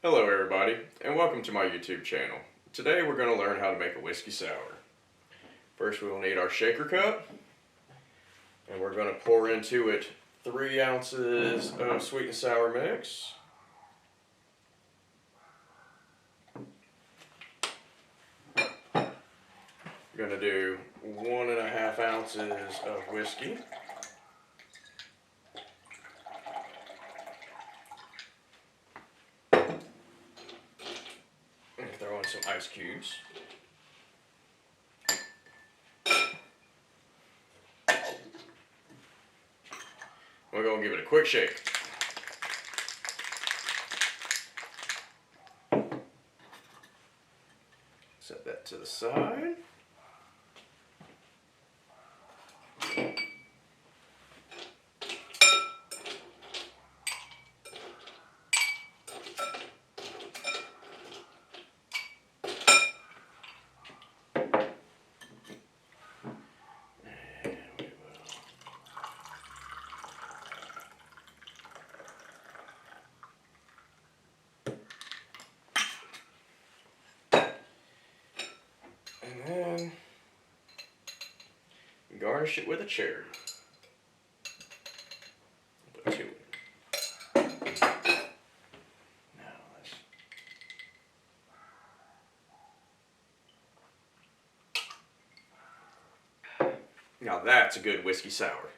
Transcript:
Hello everybody, and welcome to my YouTube channel. Today we're going to learn how to make a whiskey sour. First we will need our shaker cup, and we're going to pour into it 3 ounces of sweet and sour mix. We're going to do 1.5 ounces of whiskey. And throw in some ice cubes. We're going to give it a quick shake. Set that to the side. And then garnish it with a cherry. Put 2 in. Now that's a good whiskey sour.